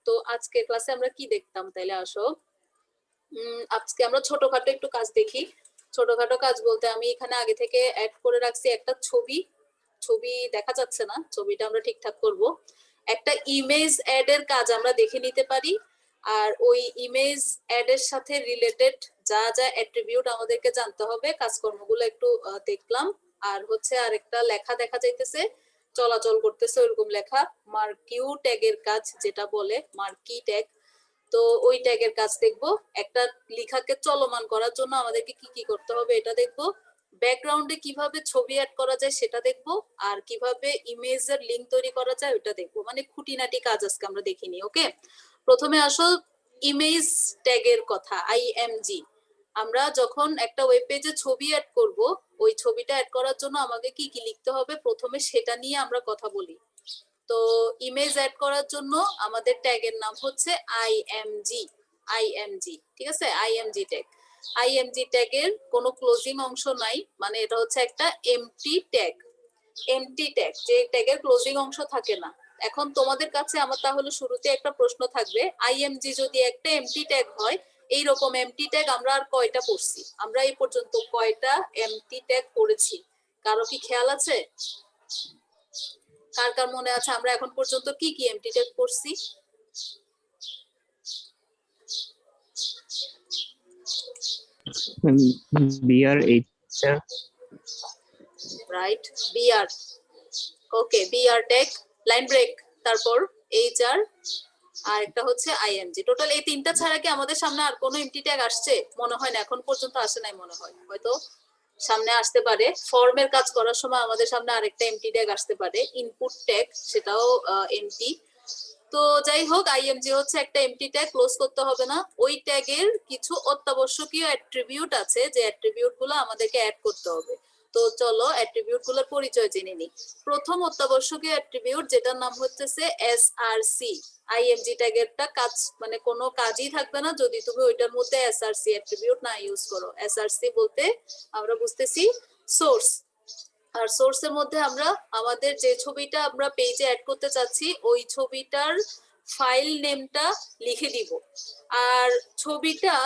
তো আজকে ক্লাসে আমরা কি দেখতাম তাইলে আসো। আজকে আমরা ছোটখাটো একটু কাজ দেখি। ছোটখাটো কাজ বলতে আমি এখানে আগে থেকে অ্যাড করে রাখছি একটা ছবি। ছবি দেখা যাচ্ছে না, ছবিটা আমরা ঠিকঠাক করব। একটা ইমেজ অ্যাড এর কাজ আমরা দেখে নিতে পারি। আর ওই ইমেজ অ্যাড এর সাথে রিলেটেড যা যা অ্যাট্রিবিউট আমাদেরকে জানতে হবে কাজকর্মগুলো একটু দেখলাম। আর হচ্ছে আরেকটা লেখা দেখা যাইতেছে, চলাচল করতেছে ওইরকম লেখা, মার্কিউ ট্যাগের কাজ যেটা বলে মার্কি ট্যাগ। তো ওই ট্যাগের কাজ দেখবো। একটা লেখাকে চলমান করার জন্য আমাদেরকে কি কি করতে হবে এটা দেখবো। ব্যাকগ্রাউন্ডে কিভাবে ছবি অ্যাড করা যায় সেটা দেখবো। আর কিভাবে ইমেজের লিংক তৈরি করা যায় ওটা দেখবো। মানে খুঁটিনাটি কাজ আজকে আমরা দেখিনি। ওকে, প্রথমে আসো ইমেজ ট্যাগের কথা, আইএমজি। আমরা যখন একটা ওয়েব পেজে ছবি অ্যাড করব, ওই ছবিটা অ্যাড করার জন্য আমাকে কি কি লিখতে হবে প্রথমে সেটা নিয়ে আমরা কথা বলি। তো ইমেজ অ্যাড করার জন্য আমাদের ট্যাগের নাম হচ্ছে আইএমজি। আইএমজি, ঠিক আছে, আইএমজি ট্যাগ। আইএমজি ট্যাগের কোনো ক্লোজিং অংশ নাই, মানে এটা হচ্ছে একটা এমটি ট্যাগ। এমটি ট্যাগ, যে ট্যাগের ক্লোজিং অংশ থাকে না। এখন তোমাদের কাছে আমার তাহলে শুরুতে একটা প্রশ্ন থাকবে, আইএমজি যদি একটা এমটি ট্যাগ হয়, এইরকম এমটি ট্যাগ আমরা আর কয়টা পড়ছি? আমরা এই পর্যন্ত কয়টা এমটি ট্যাগ পড়েছি কারো কি খেয়াল আছে? কার কার মনে আছে আমরা এখন পর্যন্ত কি কি এমটি ট্যাগ পড়ছি? BR HR, right, BR. Okay, BR tag, line break, তারপর এইচআর, আর একটা হচ্ছে আইএমজি। টোটাল এই তিনটা ছাড়া কি আমাদের সামনে আর কোনো এমটি ট্যাগ আসছে? মনে হয় না, এখন পর্যন্ত আসে নাই মনে হয়, হয়তো সামনে আসতে পারে। ফর্মের কাজ করার সময় আমাদের সামনে আরেকটা এমটি ট্যাগ আসতে পারে, ইনপুট ট্যাগ, সেটাও এমটি। তো যাই হোক, আইএমজি হচ্ছে একটা এমটি ট্যাগ, ক্লোজ করতে হবে না। ওই ট্যাগের কিছু অত্যাবশ্যকীয় অ্যাট্রিবিউট আছে, যে অ্যাট্রিবিউট গুলো আমাদেরকে অ্যাড করতে হবে। তো চলো অ্যাট্রিবিউট গুলোর পরিচয় জেনে নিই। প্রথম অত্যাবশ্যকীয় অ্যাট্রিবিউট যেটার নাম হচ্ছে এসআরসি। আইএমজি ট্যাগেরটা কাজ মানে কোনো কাজই থাকবে না যদি তুমি ওইটার মধ্যে এসআরসি অ্যাট্রিবিউট না ইউজ করো। এসআরসি বলতে আমরা বুঝতেছি সোর্স। আর সোর্সের মধ্যে আমরা আমাদের যে ছবিটা আমরা পেজে অ্যাড করতে চাচ্ছি ওই ছবিটার ফাইল নেমটা লিখে দিব। আর ছবিটা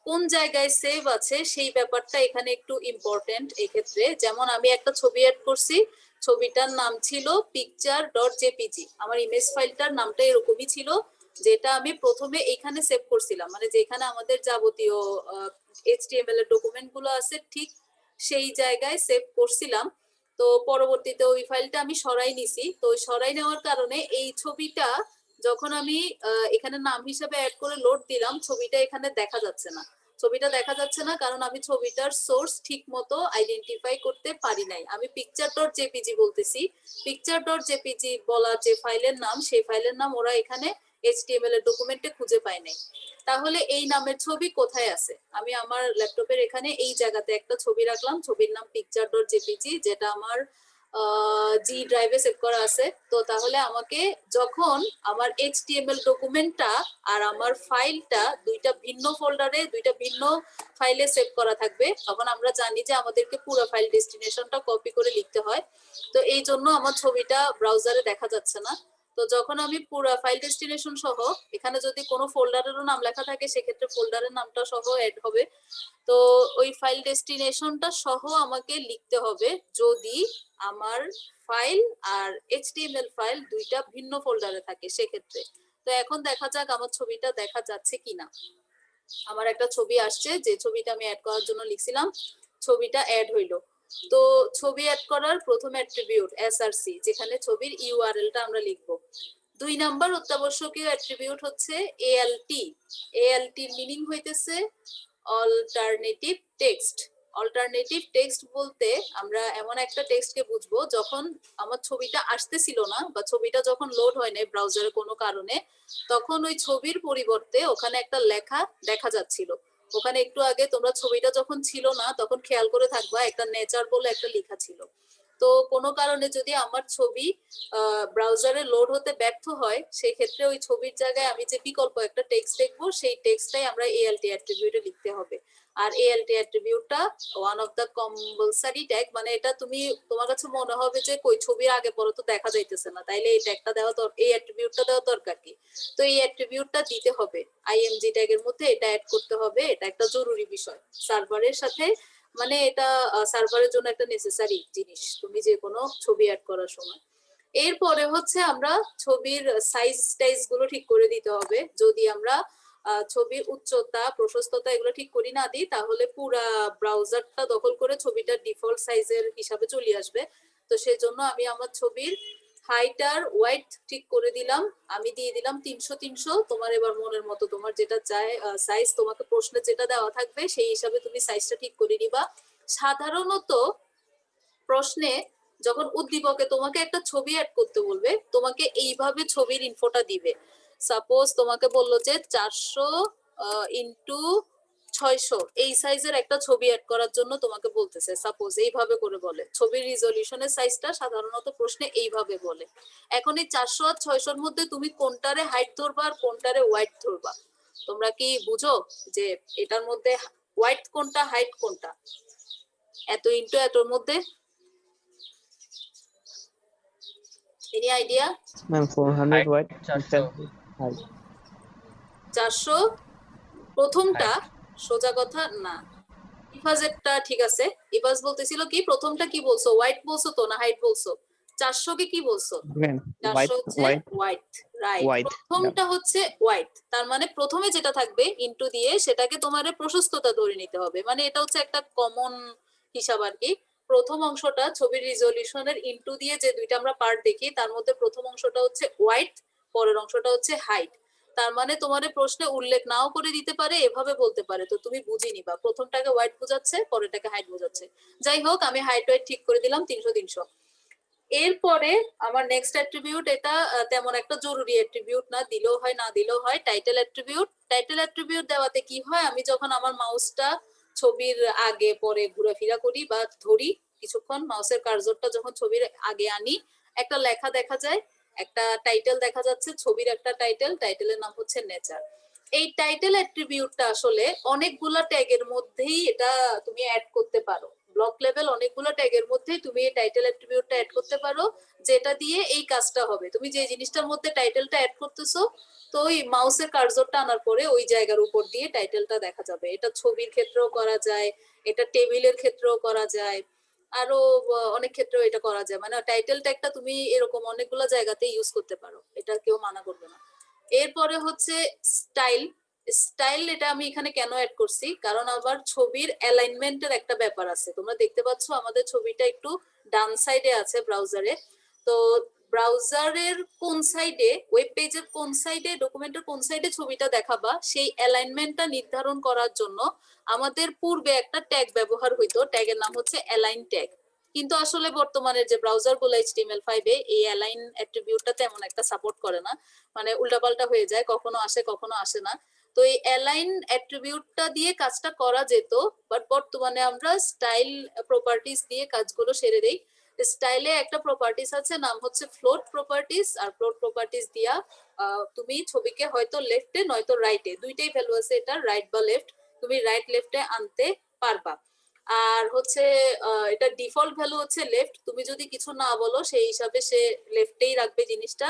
কোন জায়গায় সেভ আছে সেই ব্যাপারটা এখানে একটু ইম্পর্টেন্ট এই ক্ষেত্রে। যেমন আমি একটা ছবি অ্যাড করছি, ছবিটার নাম ছিল picture.jpg। আমার ইমেজ ফাইলটার নামটা এরকমই ছিল, যেটা আমি প্রথমে এখানে সেভ করছিলাম, মানে যেখানে আমাদের যাবতীয় এইচটিএমএল এর ডকুমেন্ট গুলো আছে ঠিক সেই জায়গায় সেভ করছিলাম। তো পরবর্তীতে ওই ফাইলটা আমি সরাই নিছি। তো সরাই নেওয়ার কারণে এই ছবিটা যখন আমি এখানে নাম হিসেবে অ্যাড করে লোড দিলাম, ছবিটা এখানে দেখা যাচ্ছে না। ছবিটা দেখা যাচ্ছে না কারণ আমি ছবিটার সোর্স ঠিক মতো আইডেন্টিফাই করতে পারি নাই। আমি picture.jpg বলতেছি, picture.jpg বলা যে ফাইলের নাম, সেই ফাইলের নাম ওরা এখানে এইচটিএমএল এর ডকুমেন্টে খুঁজে পায় নাই। তাহলে এই নামের ছবি কোথায় আছে? আমি আমার ল্যাপটপের এখানে এই জায়গাতে একটা ছবি রাখলাম, ছবির নাম picture.jpg, যেটা আমার জি ড্রাইভে সেভ করা আছে। তো তাহলে আমাকে যখন আমার এইচটিএমএল ডকুমেন্টটা আর আমার ফাইলটা দুইটা ভিন্ন ফোল্ডারে দুইটা ভিন্ন ফাইলে সেভ করা থাকবে, তখন আমরা জানি যে আমাদেরকে পুরো ফাইল ডেস্টিনেশনটা কপি করে লিখতে হয়। তো এই জন্য আমার ছবিটা ব্রাউজারে দেখা যাচ্ছে না। তো যখন আমি পুরো ফাইল ডেস্টিনেশন সহ, এখানে যদি কোনো ফোল্ডারেরও নাম লেখা থাকে সেক্ষেত্রে ফোল্ডারের নামটা সহ অ্যাড হবে। তো ওই ফাইল ডেস্টিনেশনটা সহ আমাকে লিখতে হবে যদি আমার ফাইল আর এইচটিএমএল ফাইল দুইটা ভিন্ন ফোল্ডারে থাকে সেক্ষেত্রে। তো এখন দেখা যাক আমার ছবিটা দেখা যাচ্ছে কিনা। আমার একটা ছবি আসছে, যে ছবিটা আমি অ্যাড করার জন্য লিখছিলাম, ছবিটা অ্যাড হইলো। তো ছবি অ্যাড করার প্রথম অ্যাট্রিবিউট এসআরসি, যেখানে ছবির ইউআরএলটা আমরা লিখবো। 2 নাম্বার অত্যাবশ্যকীয় অ্যাট্রিবিউট হচ্ছে এএলটি। এএলটির মিনিং হইতেছে অল্টারনেটিভ টেক্সট। অল্টারনেটিভ টেক্সট বলতে আমরা এমন একটা টেক্সটকে বুঝবো যখন আমার ছবিটা আসতেছিল না বা ছবিটা যখন লোড হয় না ব্রাউজারে কোনো কারণে, তখন ওই ছবির পরিবর্তে ওখানে একটা লেখা দেখা যাচ্ছিল। ওখানে একটু আগে তোমরা ছবিটা যখন ছিল না তখন খেয়াল করে থাকবা একটা নেচার বলে একটা লেখা ছিল। তো কোনো কারণে যদি আমার ছবি ব্রাউজারে লোড হতে ব্যর্থ হয়, সেই ক্ষেত্রে ওই ছবির জায়গায় আমি যে বিকল্প একটা টেক্সট লিখবো, সেই টেক্সটটাই আমরা ALT অ্যাট্রিবিউটে লিখতে হবে। আর ALT অ্যাট্রিবিউটটা one of the compulsory tag, মানে এটা তুমি তোমার কাছে মনে হবে যে কই ছবির আগে পরে তো দেখা যাইতেছে না, তাইলে এই ট্যাগটা দেওয়া এই অ্যাট্রিবিউটটা দেওয়া দরকার কি? তো এই অ্যাট্রিবিউটটা দিতে হবে IMG ট্যাগের মধ্যে, এটা অ্যাড করতে হবে, এটা একটা জরুরি বিষয় সার্ভারের সাথে, মানে এটা সার্ভারের জন্য একটা নেসেসারি জিনিস তুমি যে কোনো ছবি অ্যাড করার সময়। এরপরে হচ্ছে আমরা ছবির সাইজ টাইজ গুলো ঠিক করে দিতে হবে। যদি আমরা ছবির উচ্চতা প্রশস্ততা এগুলো ঠিক করি না দিই, তাহলে পুরা ব্রাউজারটা দখল করে ছবিটা ডিফল্ট সাইজের হিসাবে চলে আসবে। তো সেই জন্য আমি আমার ছবির হাইট আর ওয়াইড ঠিক করে দিলাম, আমি দিয়ে দিলাম 300 তোমার এবার মনের মতো তোমার যেটা চাই সাইজ, তোমাকে প্রশ্নে যেটা দেওয়া থাকবে সেই হিসাবে তুমি সাইজটা ঠিক করে নিবা। সাধারণত প্রশ্নে যখন উদ্দীপকে তোমাকে একটা ছবি অ্যাড করতে বলবে, তোমাকে এইভাবে ছবির ইনফোটা দিবে। সাপোজ তোমাকে বললো যে 400 ইন্টু 600 এই সাইজের একটা ছবি অ্যাড করার জন্য তোমাকে বলতেছে, সাপোজ এইভাবে করে বলে। ছবির রিজলিউশনের সাইজটা সাধারণত প্রশ্নে এইভাবে বলে। এখন এই 400 আর 600 এর মধ্যে তুমি কোনটারে হাইট ধরবা আর কোনটারে ওয়াইড ধরবা? তোমরা কি বুঝো যে এটার মধ্যে ওয়াইড কোনটা হাইট কোনটা? এত ইন্টু এতর মধ্যে এনি আইডিয়া? ম্যাম 400 ওয়াট 400 400 প্রথমটা Height. সোজা কথা না, ইফাজেরটা ঠিক আছে। ইফাজ বলতেছিল কি প্রথমটা কি বলছো, হোয়াইট বলছো তো না হাইট বলছো? 400 কে কি বলছো? ম্যাম 400 হোয়াইট হচ্ছে হোয়াইট হোয়াইট, রাইট। হোয়াইট প্রথমটা হচ্ছে হোয়াইট, তার মানে প্রথমে যেটা থাকবে ইনটু দিয়ে সেটাকে তোমার প্রশস্ততা ধরে নিতে হবে, মানে এটা হচ্ছে একটা কমন হিসাব আর কি। প্রথম অংশটা ছবির রিজলিউশনের ইনটু দিয়ে যে দুইটা আমরা পার্ট দেখি, তার মধ্যে প্রথম অংশটা হচ্ছে হোয়াইট, পরের অংশটা হচ্ছে হাইট। তার মানে তোমার প্রশ্নে উল্লেখ নাও করে দিতে পারে, এভাবে বলতে পারে, তো তুমি বুঝে নিবা প্রথমটাকে হোয়াইট বোঝাচ্ছে পরেরটাকে হাইট বোঝাচ্ছে। যাই হোক, আমি হাইট ওয়াইট ঠিক করে দিলাম 300। এরপরে আমার নেক্সট অ্যাট্রিবিউট, এটা তেমন একটা জরুরি অ্যাট্রিবিউট না, দিলেও হয় না দিলেও হয়, টাইটেল অ্যাট্রিবিউট। টাইটেল অ্যাট্রিবিউট দেওয়াতে কি হয়, আমি যখন আমার মাউসটা ছবির আগে পরে ঘোরাফেরা করি বা ধরি কিছুক্ষণ, মাউসের কার্সরটা যখন ছবির আগে আনি, একটা লেখা দেখা যায়, একটা টাইটেল দেখা যাচ্ছে, ছবির একটা টাইটেল, টাইটেলের নাম হচ্ছে নেচার। এই টাইটেল অ্যাট্রিবিউটটা আসলে অনেকগুলা ট্যাগের মধ্যেই এটা তুমি অ্যাড করতে পারো। ব্লক লেভেল অনেকগুলো ট্যাগের মধ্যে তুমি এই টাইটেল অ্যাট্রিবিউটটা অ্যাড করতে পারো, যেটা দিয়ে এই কাজটা হবে। তুমি যে জিনিসটার মধ্যে টাইটেলটা অ্যাড করতেছো, তো ওই মাউসের কার্সরটা আনার পরে ওই জায়গার উপর দিয়ে টাইটেলটা দেখা যাবে। এটা ছবির ক্ষেত্রেও করা যায়, এটা টেবিলের ক্ষেত্রেও করা যায়, আরো অনেক ক্ষেত্রেও এটা করা যায়। মানে টাইটেল ট্যাগটা তুমি এরকম অনেকগুলো জায়গাতে ইউজ করতে পারো, এটা কেউ মানা করবে না। এরপরে হচ্ছে স্টাইল। স্টাইল এটা আমি এখানে কেন অ্যাড করছি, কারণ আবার ছবির অ্যালাইনমেন্টের একটা ব্যাপার আছে। তোমরা দেখতে পাচ্ছ আমাদের ছবিটা একটু ডান সাইডে আছে ব্রাউজারে, তো ব্রাউজারের কোন সাইডে, ওয়েব পেজের কোন সাইডে, ডকুমেন্টের কোন সাইডে ছবিটা দেখাবা, সেই অ্যালাইনমেন্টটা নির্ধারণ করার জন্য আমাদের পূর্বে একটা ট্যাগ ব্যবহার হইতো, ট্যাগের নাম হচ্ছে অ্যালাইন ট্যাগ। কিন্তু আসলে বর্তমানে যে ব্রাউজার গুলো HTML5 এ এই অ্যালাইন অ্যাট্রিবিউটটা তেমন একটা সাপোর্ট করে না, মানে উল্টাপাল্টা হয়ে যায়, কখনো আসে কখনো আসে না। তো এই অ্যালাইন অ্যাট্রিবিউটটা দিয়ে কাজটা করা যেত, বাট বর্তমানে আমরা স্টাইল প্রপার্টিজ দিয়ে কাজগুলো সেরে দেই। স্টাইলে একটা প্রপার্টিজ আছে, নাম হচ্ছে ফ্লোট প্রপার্টিজ, আর ফ্লোট প্রপার্টিজ দিয়া তুমি ছবিকে হয়তো লেফটে নয়তো রাইটে, দুইটাই ভ্যালু আছে এটা, রাইট বা লেফট, তুমি রাইট লেফটে আনতে পারবা। আর হচ্ছে এটা ডিফল্ট ভ্যালু হচ্ছে লেফট, তুমি যদি কিছু না বলো সেই হিসাবে সে লেফটেই রাখবে জিনিসটা,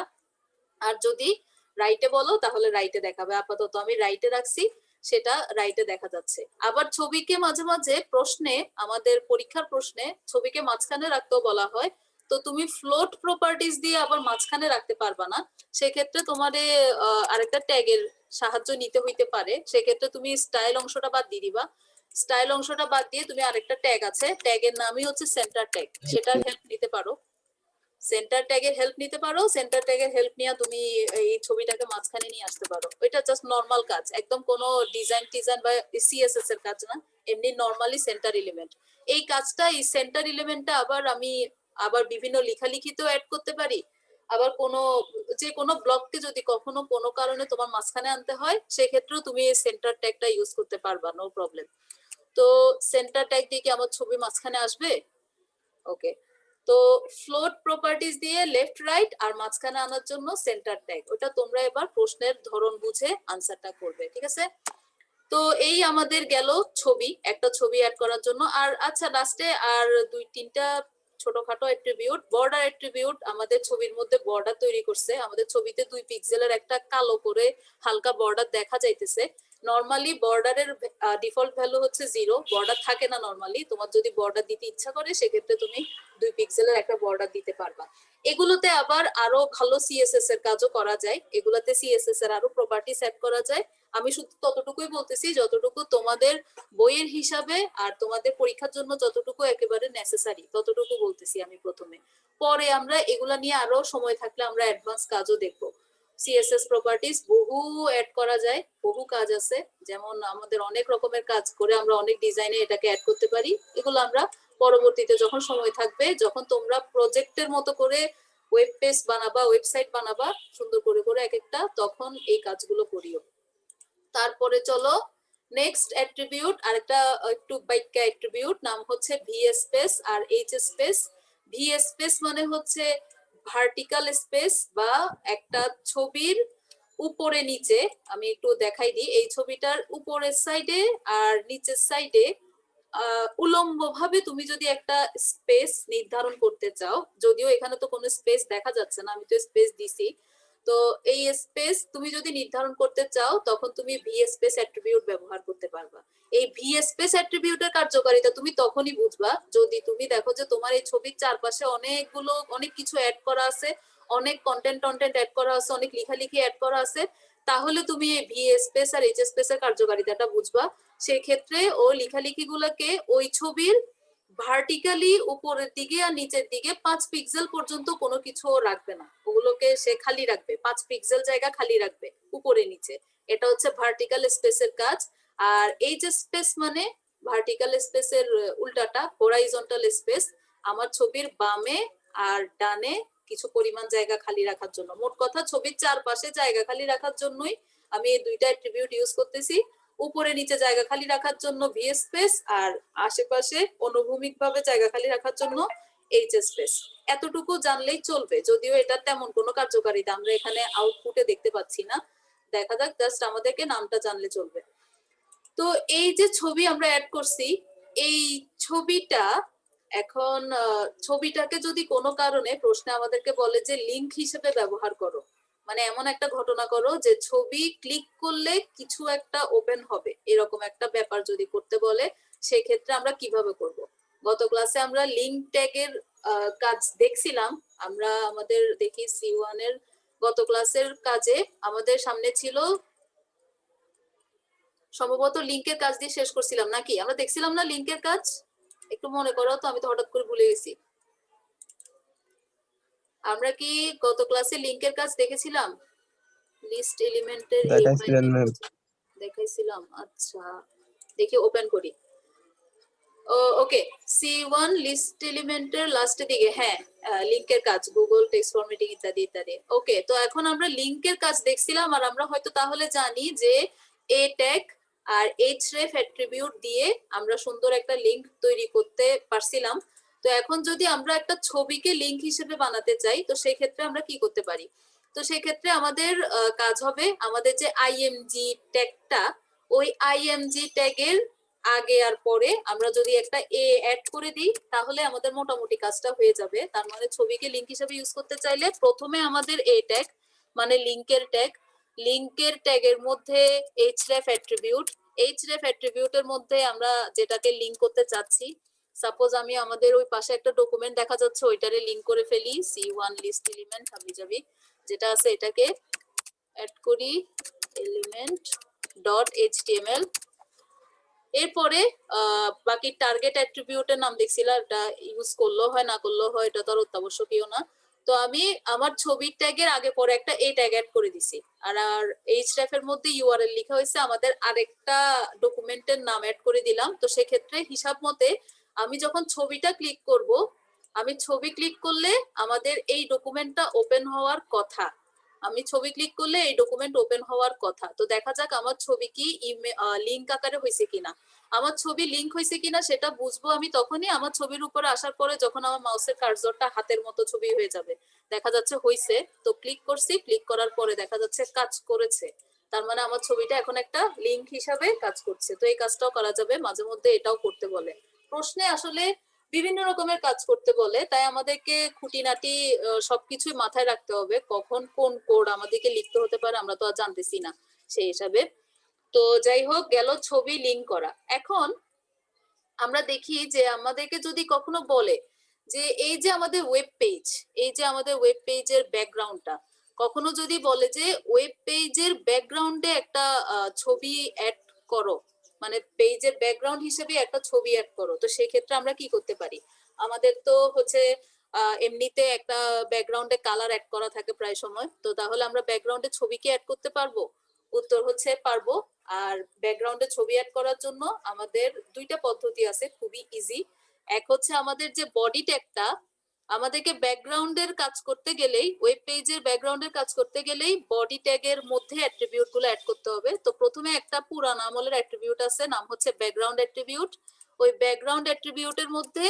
আর যদি রাইটে বলো তাহলে রাইটে দেখাবে। আপাতত আমি রাইটে রাখছি, সেটা রাইটে দেখা যাচ্ছে। আবার ছবিকে মাঝে মাঝে প্রশ্নে, আমাদের পরীক্ষার প্রশ্নে ছবিকে মাঝখানে রাখতেও বলা হয়, তো তুমি ফ্লোট প্রপার্টিজ দিয়ে আবার মাঝখানে রাখতে পারবা না, সেক্ষেত্রে তোমারে আরেকটা ট্যাগের সাহায্য নিতে হইতে পারে। সেক্ষেত্রে তুমি স্টাইল অংশটা বাদ দিয়ে দিবা, স্টাইল অংশটা বাদ দিয়ে তুমি আরেকটা ট্যাগ আছে, ট্যাগের নামই হচ্ছে সেন্টার ট্যাগ, সেটার হেল্প নিতে পারো। সেন্টার ট্যাগের হেল্প নিতে পারো, সেন্টার ট্যাগের হেল্প নিয়ে তুমি এই ছবিটাকে মাঝখানে নিয়ে আসতে পারো। এটা জাস্ট নর্মাল কাজ, একদম কোনো ডিজাইন টিজাইন বা CSS এর কাজ না, এমনি নর্মালি সেন্টার এলিমেন্ট। এই কাজটা, এই সেন্টার এলিমেন্টটা আবার বিভিন্ন লেখালেখিতেও অ্যাড করতে পারি। আবার যে কোনো ব্লককে যদি কখনো কোনো কারণে তোমার মাঝখানে আনতে হয়, সেক্ষেত্রেও তুমি এই সেন্টার ট্যাগটা ইউজ করতে পারবা, নো প্রবলেম। তো সেন্টার ট্যাগ দিয়ে কি আমার ছবি মাঝখানে আসবে? ওকে, তো ফ্লোট প্রপার্টিজ দিয়ে লেফট রাইট আর মাঝখানে আনার জন্য সেন্টার ট্যাগ, ওটা তোমরা এবার প্রশ্নের ধরন বুঝে আনসারটা করবে, ঠিক আছে? তো এই আমাদের গেল ছবি, একটা ছবি অ্যাড করার জন্য। আর আচ্ছা লাস্টে আর দুই তিনটা ছোটখাটো অ্যাট্রিবিউট, বর্ডার অ্যাট্রিবিউট আমাদের ছবির মধ্যে বর্ডার তৈরি করছে। আমাদের ছবিতে 2 পিক্সেলের একটা কালো করে হালকা বর্ডার দেখা যাইতেছে। নরমালি বর্ডারের ডিফল্ট ভ্যালু হচ্ছে 0, বর্ডার থাকে না নরমালি। তোমার যদি বর্ডার দিতে ইচ্ছা করে সেক্ষেত্রে তুমি 2 পিক্সেলের একটা বর্ডার দিতে পারবা। এগুলোতে আবার আরো ভালো সিএসএস এর কাজও করা যায়, এগুলাতে সিএসএস এর আরো প্রপার্টি সেট করা যায়। আমি শুধু ততটুকুই বলতেছি যতটুকু তোমাদের বইয়ের হিসাবে আর তোমাদের পরীক্ষার জন্য যতটুকু একেবারে নেসেসারি ততটুকু বলতেছি আমি প্রথমে। পরে আমরা এগুলা নিয়ে আরো সময় থাকলে আমরা অ্যাডভান্স কাজও দেখবো। সিএসএস প্রপার্টিজ বহু অ্যাড করা যায়, বহু কাজ আছে, যেমন আমাদের অনেক রকমের কাজ করে আমরা অনেক ডিজাইনে এটাকে অ্যাড করতে পারি। এগুলো আমরা পরবর্তীতে যখন সময় থাকবে, যখন তোমরা প্রজেক্টের মতো করে ওয়েব পেজ বানাবা, ওয়েবসাইট বানাবা সুন্দর করে করে এক একটা, তখন এই কাজগুলো করিও। তারপরে চলো নেক্সট অ্যাট্রিবিউট, আরেকটা একটু বাইকা অ্যাট্রিবিউট, নাম হচ্ছে ভি স্পেস আর এইচ স্পেস। ভি স্পেস মানে হচ্ছে ভার্টিক্যাল স্পেস, বা একটা ছবির উপরে নিচে, আমি একটু দেখাই দিই, এই ছবিটার উপরের সাইডে আর নিচের সাইডে উলম্ব ভাবে তুমি যদি একটা স্পেস নির্ধারণ করতে চাও, যদিও এখানে তো কোনো স্পেস দেখা যাচ্ছে না, আমি তো স্পেস দিছি, তো এই স্পেস তুমি যদি নির্ধারণ করতে চাও তখন তুমি ভি স্পেস অ্যাট্রিবিউট ব্যবহার করতে পারবা। এই ভি স্পেস অ্যাট্রিবিউটের কার্যকারিতা তুমি তখনই বুঝবা যদি তুমি দেখো যে তোমার এই ছবির চারপাশে অনেক কিছু অ্যাড করা আছে, অনেক কন্টেন্ট অ্যাড করা আছে, অনেক লেখালেখি অ্যাড করা আছে, তাহলে তুমি এই ভি স্পেস আর এইচ স্পেস এর কার্যকারিতাটা বুঝবা। সেই ক্ষেত্রে ও লেখালেখি গুলাকে ওই ছবির ভার্টিক্যালি উপরের দিকে আর নিচের দিকে 5 পিক্সেল পর্যন্ত কোনো কিছু রাখবে না, ওগুলোকে সে খালি রাখবে, 5 পিক্সেল জায়গা খালি রাখবে উপরে নিচে। এটা হচ্ছে ভার্টিক্যাল স্পেসের কাজ। আর এইচ স্পেস মানে ভার্টিক্যাল স্পেসের উল্টাটা, হরাইজন্টাল স্পেস। আমার ছবির বামে আর ডানে কিছু পরিমাণ জায়গা খালি রাখার জন্য, মোট কথা ছবির চারপাশে জায়গা খালি রাখার জন্যই আমি এই দুইটা অ্যাট্রিবিউট ইউজ করতেছি। উপরে নিচে জায়গা খালি রাখার জন্য ভি স্পেস, আর আশেপাশে অনুভূমিক ভাবে জায়গা খালি রাখার জন্য এইচ স্পেস। এতটুকু জানলেই চলবে, যদিও এটা তেমন কোনো কার্যকারিতা আমরা এখানে আউটপুটে দেখতে পাচ্ছি না, দেখা যাক, জাস্ট আমাদেরকে নামটা জানলে চলবে। তো এই যে ছবি আমরা অ্যাড করছি, এই ছবিটা এখন ছবিটাকে যদি কোনো কারণে প্রশ্নে আমাদেরকে বলে যে লিংক হিসেবে ব্যবহার করো, মানে এমন একটা ঘটনা করো যে ছবি ক্লিক করলে কিছু একটা ওপেন হবে, এরকম একটা ব্যাপার যদি করতে বলে, সেক্ষেত্রে আমরা কিভাবে করব? গত ক্লাসে আমরা লিংক ট্যাগের কাজ দেখছিলাম, আমরা আমাদের দেখি C1 এর গত ক্লাসের কাজে আমাদের সামনে ছিল সম্ভবত লিংকের কাজ দিয়ে শেষ করছিলাম, নাকি আমরা দেখছিলাম না লিংকের কাজ? একটু মনে করো তো, আমি তো হঠাৎ করে ভুলে গেছি। আমরা কি গত ক্লাসে লিংকের কাজ দেখেছিলাম? লিস্ট এলিমেন্টের দেখাইছিলেন ম্যাম। দেখাইছিলাম, আচ্ছা দেখি ওপেন করি। ওকে, C1 লিস্ট এলিমেন্টের লাস্টের দিকে, হ্যাঁ লিংকের কাজ, গুগল টেক্সট ফরম্যাটিং ইত্যাদি ইত্যাদি। ওকে, তো এখন আমরা লিংকের কাজ দেখছিলাম, আর আমরা হয়তো তাহলে জানি যে এ ট্যাগ আর href অ্যাট্রিবিউট দিয়ে আমরা সুন্দর একটা লিংক তৈরি করতে পারছিলাম। তো এখন যদি আমরা একটা ছবিকে লিংক হিসেবে বানাতে চাই, তো সেই ক্ষেত্রে আমরা কি করতে পারি? তো সেই ক্ষেত্রে আমাদের কাজ হবে, আমাদের যে আইএমজি ট্যাগটা, ওই আইএমজি ট্যাগের আগে আর পরে আমরা যদি একটা এ অ্যাড করে দিই, তাহলে আমাদের মোটামুটি কাজটা হয়ে যাবে। তার মানে ছবিকে লিংক হিসেবে ইউজ করতে চাইলে প্রথমে আমাদের এ ট্যাগ মানে লিংকের ট্যাগের মধ্যে href অ্যাট্রিবিউটের মধ্যে আমরা যেটাকে লিংক করতে চাচ্ছি, সাপোজ আমি আমাদের ওই পাশে একটা ডকুমেন্ট দেখা যাচ্ছে, ওইটারে লিংক করে ফেলি, C1 লিস্ট এলিমেন্ট হাবিজাবি যেটা আছে, এটাকে অ্যাড করি এলিমেন্ট ডট html। এরপরে বাকি টার্গেট অ্যাট্রিবিউটের নাম দেখছিলাম, এটা ইউজ করলো হয় না করলো হয় এটা তো আর অত্যাবশ্যকীয় না। তো আমি আমার ছবির ট্যাগের আগে পরে একটা এ ট্যাগ অ্যাড করে দিছি, আর href এর মধ্যে ইউআরএল লেখা হয়েছে, আমাদের আরেকটা ডকুমেন্টের নাম অ্যাড করে দিলাম। তো সেক্ষেত্রে হিসাব মতে আমি যখন ছবিটা ক্লিক করব, আমি ছবি ক্লিক করলে আমাদের এই ডকুমেন্টটা ওপেন হওয়ার কথা, আমি ছবি ক্লিক করলে এই ডকুমেন্ট ওপেন হওয়ার কথা। তো দেখা যাক আমার ছবি কি লিংক আকারে হয়েছে কিনা। আমার ছবি লিংক হয়েছে কিনা সেটা বুঝবো আমি তখনই আমার ছবির উপরে আসার পরে, যখন আমার মাউসের কার্সরটা হাতের মতো ছবি হয়ে যাবে। দেখা যাচ্ছে হয়েছে, তো ক্লিক করছি, ক্লিক করার পরে দেখা যাচ্ছে কাজ করেছে। তার মানে আমার ছবিটা এখন একটা লিংক হিসাবে কাজ করছে। তো এই কাজটাও করা যাবে, মাঝে মধ্যে এটাও করতে বলে। প্রশ্নে আসলে বিভিন্ন রকমের কাজ করতে বলে, তাই আমাদেরকে খুঁটিনাটি সবকিছুই মাথায় রাখতে হবে, কখন কোন কোড আমাদেরকে লিখতে হতে পারে আমরা তো আর জানতেছি না সেই হিসাবে। তো যাই হোক, গেল ছবি লিংক করা। এখন আমরা দেখি যে আমাদেরকে যদি কখনো বলে যে এই যে আমাদের ওয়েব পেজ, এই যে আমাদের ওয়েব পেজের ব্যাকগ্রাউন্ডটা, কখনো যদি বলে যে ওয়েব পেজের ব্যাকগ্রাউন্ডে একটা ছবি অ্যাড করো, মানে পেজের ব্যাকগ্রাউন্ড হিসেবে একটা ছবি অ্যাড করো, তো সেই ক্ষেত্রে আমরা কি করতে পারি? আমাদের তো হচ্ছে এমনিতে একটা ব্যাকগ্রাউন্ডে কালার অ্যাড করা থাকে প্রায় সময়, তো তাহলে আমরা ব্যাকগ্রাউন্ডে ছবি কি অ্যাড করতে পারবো? উত্তর হচ্ছে পারবো। আর ব্যাকগ্রাউন্ডে ছবি অ্যাড করার জন্য আমাদের দুইটা পদ্ধতি আছে, খুবই ইজি। এক হচ্ছে আমাদের যে বডি ট্যাগটা, আমাদেরকে ব্যাকগ্রাউন্ডের কাজ করতে গেলেই, ওয়েব পেজের ব্যাকগ্রাউন্ডের কাজ করতে গেলেই বডি ট্যাগের মধ্যে অ্যাট্রিবিউট গুলো অ্যাড করতে হবে। তো প্রথমে একটা পুরান আমলের অ্যাট্রিবিউট আছে, নাম হচ্ছে ব্যাকগ্রাউন্ড অ্যাট্রিবিউট। ওই ব্যাকগ্রাউন্ড অ্যাট্রিবিউটের মধ্যে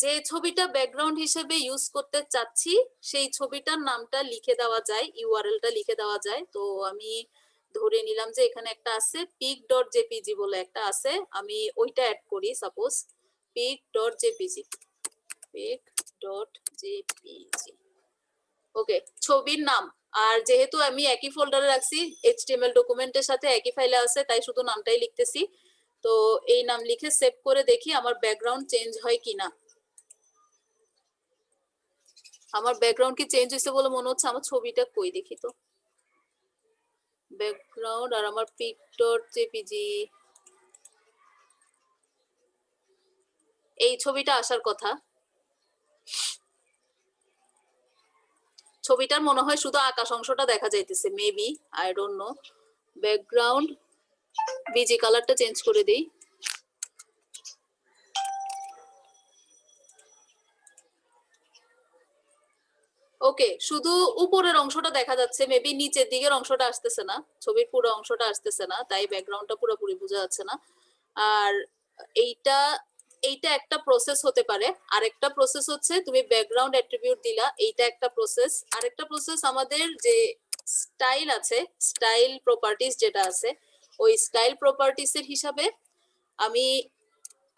যে ছবিটা ব্যাকগ্রাউন্ড হিসেবে ইউজ করতে চাচ্ছি সেই ছবিটার নামটা লিখে দেওয়া যায়, ইউআরএলটা লিখে দেওয়া যায়। তো আমি ধরে নিলাম যে এখানে একটা আছে pic.jpg বলে একটা আছে, আমি ওইটা অ্যাড করি। সাপোজ pic.jpg, pic.jpg, ওকে, ছবির নাম। আর যেহেতু আমি একই ফোল্ডারে রাখছি, এইচটিএমএল ডকুমেন্টের সাথে একই ফাইলে আছে, তাই শুধু নামটাই লিখতেছি। তো এই নাম লিখে সেভ করে দেখি আমার ব্যাকগ্রাউন্ড চেঞ্জ হয় কিনা। আমার ব্যাকগ্রাউন্ড কি চেঞ্জ হয়েছে বলে মনে হচ্ছে? আমার ছবিটা কই দেখি তো, ব্যাকগ্রাউন্ড আর আমার pic.jpg, এই ছবিটা আসার কথা। ছবিটার মনে হয় শুধু আকাশ অংশটা দেখা যাইতেছে, maybe, I don't know. Background busy কালারটা চেঞ্জ করে দিই। ওকে, শুধু উপরের অংশটা দেখা যাচ্ছে, মেবি নিচের দিকের অংশটা আসতেছে না, ছবির পুরো অংশটা আসতেছে না, তাই ব্যাকগ্রাউন্ডটা পুরোপুরি বোঝা যাচ্ছে না। আর এইটা এইটা একটা প্রসেস হতে পারে। আরেকটা প্রসেস হচ্ছে তুমি ব্যাকগ্রাউন্ড অ্যাট্রিবিউট দিলা, এইটা একটা প্রসেস। আরেকটা প্রসেস আমাদের যে স্টাইল আছে, স্টাইল প্রপার্টিজ যেটা আছে, ওই স্টাইল প্রপার্টিজ এর হিসাবে আমি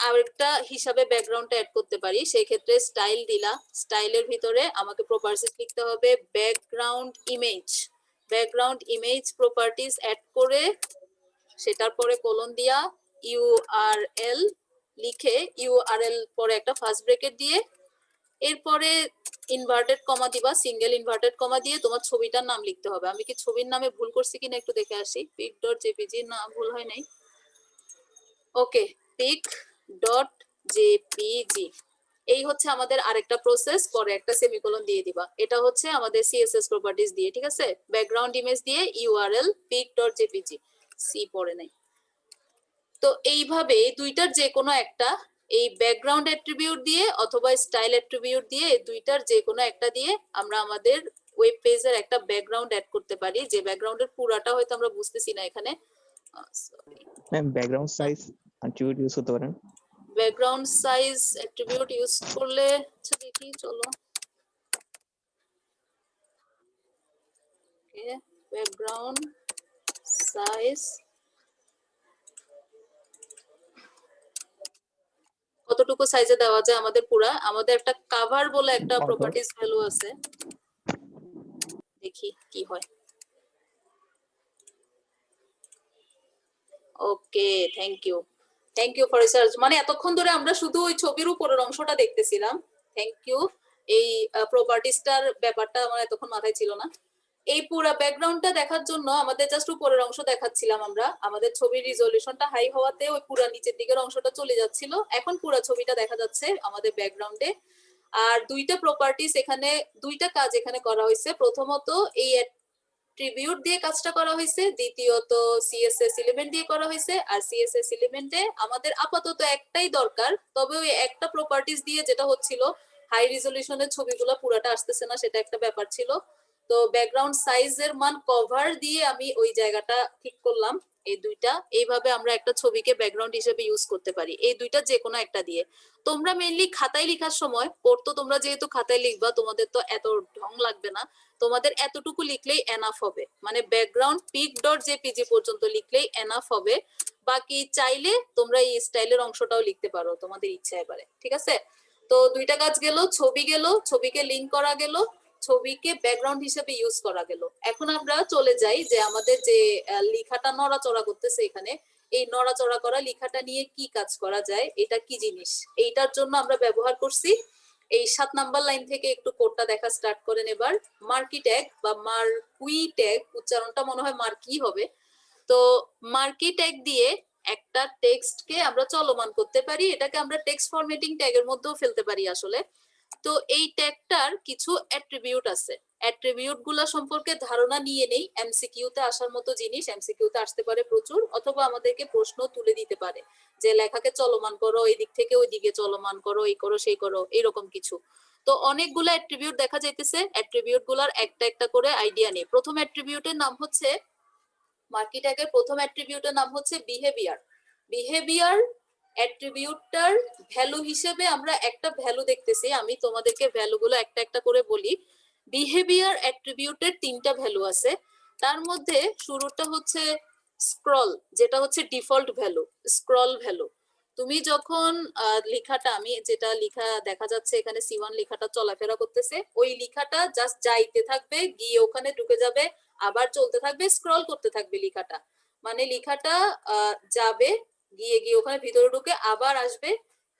আরেকটা হিসাবে ব্যাকগ্রাউন্ডটা অ্যাড করতে পারি। সেই ক্ষেত্রে স্টাইল দিলা, স্টাইলের ভিতরে আমাকে প্রপার্টিজ লিখতে হবে background image. Background image properties add করে সেটার পরে কোলন দিয়া ইউআরএল লিখে, ইউআরএল পরে একটা ফার্স্ট ব্র্যাকেট দিয়ে এরপরে ইনভার্টেড কমা দিবা, সিঙ্গেল ইনভার্টেড কমা দিয়ে তোমার ছবিটার নাম লিখতে হবে। আমি কি ছবির নামে ভুল করছি কিনা একটু দেখে আসি। pic.jpg, না ভুল হয় নাই। ওকে, pic.jpg, এই হচ্ছে আমাদের আরেকটা প্রসেস। পরে একটা সেমিকোলন দিয়ে দিবা। এটা হচ্ছে আমাদের সিএসএস প্রপার্টিজ দিয়ে, ঠিক আছে, ব্যাকগ্রাউন্ড ইমেজ দিয়ে ইউআরএল pic.jpg, সি পড়ে নাই। তো এইভাবে দুইটার যে কোনো একটা, এই ব্যাকগ্রাউন্ড অ্যাট্রিবিউট দিয়ে অথবা স্টাইল অ্যাট্রিবিউট দিয়ে, দুইটার যে কোনো একটা দিয়ে আমরা আমাদের ওয়েব পেজের একটা ব্যাকগ্রাউন্ড অ্যাড করতে পারি, যে ব্যাকগ্রাউন্ডের পুরাটা হয়তো আমরা বুঝতেছি না এখানে। Ma'am background size attribute use করতে পারেন। ব্যাকগ্রাউন্ড সাইজ অ্যাট্রিবিউট ইউজ করলে, আচ্ছা দেখি, চলো। ওকে, ব্যাকগ্রাউন্ড সাইজ কতটুকু সাইজে দেওয়া যায় আমাদের পুরা? আমাদের একটা কভার বলে একটা প্রপার্টিজ ভ্যালু আছে, দেখি কি হয়। ওকে, থ্যাংক ইউ ফর রিসার্চ। মানে এতক্ষণ ধরে আমরা শুধু ওই ছবির উপরের অংশটা দেখতেছিলাম। Thank you. এই প্রপার্টিজটার ব্যাপারটা আমার এতক্ষণ মাথায় ছিল না। এই পুরো ব্যাকগ্রাউন্ডটা দেখার জন্য আমাদের জাস্ট উপরের অংশ দেখাচ্ছিলাম আমরা। আমাদের ছবির রিজলিউশনটা হাই হওয়াতে ওই পুরো নিচের দিকের অংশটা চলে যাচ্ছিল, এখন পুরো ছবিটা দেখা যাচ্ছে আমাদের ব্যাকগ্রাউন্ডে। আর দুইটা প্রপার্টিজ এখানে, দুইটা কাজ এখানে করা হয়েছে। প্রথমত এই অ্যাট্রিবিউট দিয়ে কাজটা করা হয়েছে, দ্বিতীয়ত সিএসএস এলিমেন্ট দিয়ে করা হয়েছে। আর সিএসএস এলিমেন্টে আমাদের আপাতত একটাই দরকার, তবে ওই একটা প্রপার্টিজ দিয়ে যেটা হচ্ছিল হাই রিজলিউশনের ছবিগুলো পুরোটা আসতেছে না, সেটা একটা ব্যাপার ছিল। তো ব্যাকগ্রাউন্ড সাইজের মান কভার দিয়ে আমি ওই জায়গাটা ঠিক করলাম। এই দুইটা এইভাবে আমরা একটা ছবিকে ব্যাকগ্রাউন্ড হিসেবে ইউজ করতে পারি, এই দুইটা যে কোনো একটা দিয়ে। তোমরা মেইনলি খাতায় লেখার সময় পড়তো, তোমরা যেহেতু খাতায় লিখবা তোমাদের তো এত ঢং লাগবে না, তোমাদের এতটুকু লিখলেই এনাফ হবে, মানে ব্যাকগ্রাউন্ড পিক ডট জেপিজি পর্যন্ত লিখলেই এনাফ হবে। বাকি চাইলে তোমরা এই স্টাইলের অংশটাও লিখতে পারো তোমাদের ইচ্ছা এবারে, ঠিক আছে? তো দুইটা কাজ গেল, ছবি গেল, ছবিকে লিংক করা গেল, ছবিকে ব্যাকগ্রাউন্ড হিসেবে ইউজ করা গেল। এখন আমরা চলে যাই যে আমাদের যে লেখাটা নড়াচড়া করতেছে এখানে, এই নড়াচড়া করা লেখাটা নিয়ে কি কাজ করা যায়, এটা কি জিনিস, এইটার জন্য আমরা ব্যবহার করছি এই 7 নাম্বার লাইন থেকে একটু কোডটা দেখা স্টার্ট করেন এবার। মার্কি ট্যাগ বা মার্কুই ট্যাগ, উচ্চারণটা মনে হয় মার্কি হবে। তো মার্কি ট্যাগ দিয়ে একটা টেক্সটকে আমরা চলমান করতে পারি, এটাকে আমরা টেক্সট ফরম্যাটিং ট্যাগের মধ্যেও ফেলতে পারি আসলে। তো এই ট্যাগটার কিছু অ্যাট্রিবিউট আছে, অ্যাট্রিবিউট গুলা সম্পর্কে ধারণা নিয়ে নেই। এমসিকিউতে আসার মতো জিনিস, এমসিকিউতে আসতে পারে প্রচুর, অথবা আমাদেরকে প্রশ্ন তুলে দিতে পারে যে লেখাকে চলমান করো, এই দিক থেকে ওই দিকে চলমান করো, এই করো সেই করো, এইরকম কিছু। তো অনেকগুলো অ্যাট্রিবিউট দেখা যাইতেছে, অ্যাট্রিবিউট গুলার একটা একটা করে আইডিয়া নেই। প্রথম অ্যাট্রিবিউটের নাম হচ্ছে, মার্কি ট্যাগের প্রথম অ্যাট্রিবিউটের নাম হচ্ছে বিহেভিয়ার। বিহেভিয়ার অ্যাট্রিবিউটটার ভ্যালু হিসেবে আমরা একটা ভ্যালু দেখতেছি, আমি তোমাদেরকে ভ্যালুগুলো একটা একটা করে বলি। বিহেভিয়ার অ্যাট্রিবিউটের 3টা ভ্যালু আছে, তার মধ্যে শুরুটা হচ্ছে স্ক্রল, যেটা হচ্ছে ডিফল্ট ভ্যালু, স্ক্রল ভ্যালু। তুমি যখন লেখাটা, আমি যেটা লেখা দেখা যাচ্ছে এখানে C1 লেখাটা চলাফেরা করতেছে, ওই লেখাটা জাস্ট যাইতে থাকবে, গিয়ে ওখানে ঢুকে যাবে, আবার চলতে থাকবে, স্ক্রল করতে থাকবে লেখাটা, মানে লেখাটা যাবে, গিয়ে গিয়ে ওখানে ভিতরে ঢুকে আবার আসবে,